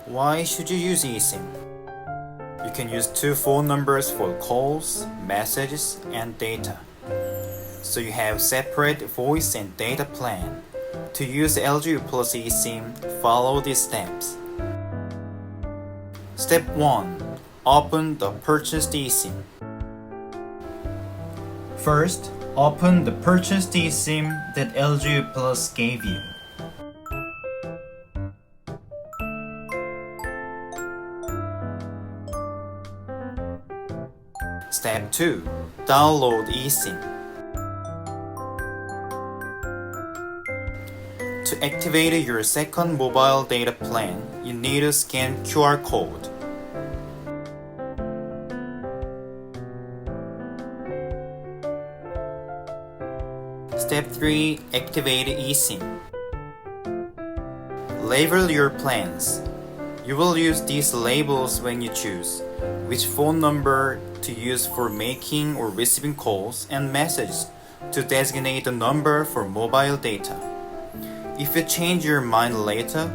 Why should you use eSIM? You can use two phone numbers for calls, messages, and data. So you have separate voice and data plan. To use LGU plus eSIM, follow these steps. Step 1. Open the purchased eSIM. First, open the purchased eSIM that LGU Plus gave you. Step 2. Download eSIM. To activate your second mobile data plan, you need to scan QR code. Step 3. Activate eSIM. Label your plans. You will use these labels when you choose which phone number to use for making or receiving calls and messages to designate the number for mobile data. If you change your mind later,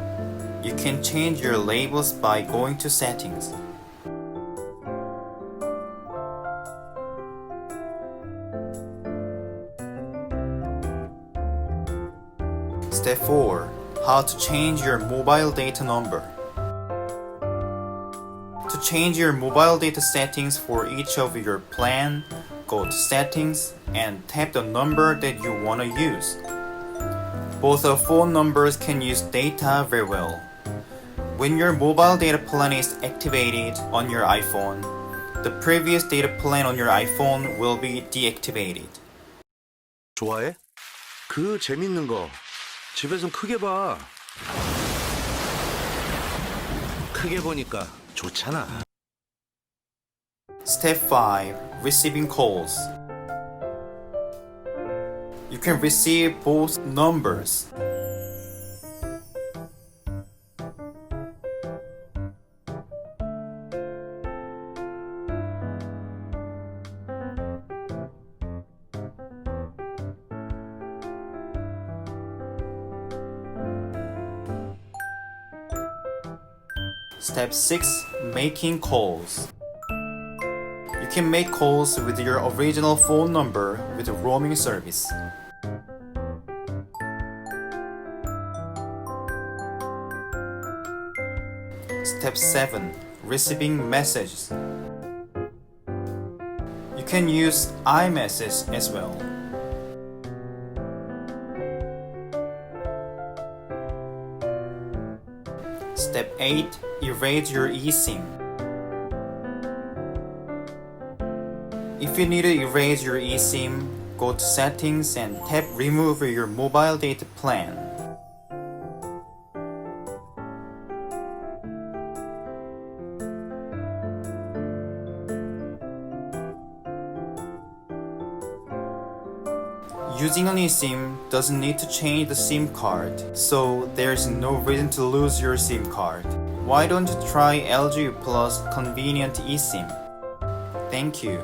you can change your labels by going to Settings. Step 4. How to change your mobile data number. To change your mobile data settings for each of your plan, go to Settings and tap the number that you want to use. Both of phone numbers can use data very well. When your mobile data plan is activated on your iPhone, the previous data plan on your iPhone will be deactivated. 좋아해? 그 재밌는 거 집에선 크게 봐. 크게 보니까 좋잖아. Step 5. Receiving calls. You can receive both numbers. Step 6. Making calls. You can make calls with your original phone number with a roaming service. Step 7. Receiving messages. You can use iMessage as well. Step 8. Erase your eSIM. If you need to erase your eSIM, go to Settings and tap Remove your mobile data plan. Using an eSIM doesn't need to change the SIM card, so there's no reason to lose your SIM card. Why don't you try LGU Plus convenient eSIM? Thank you.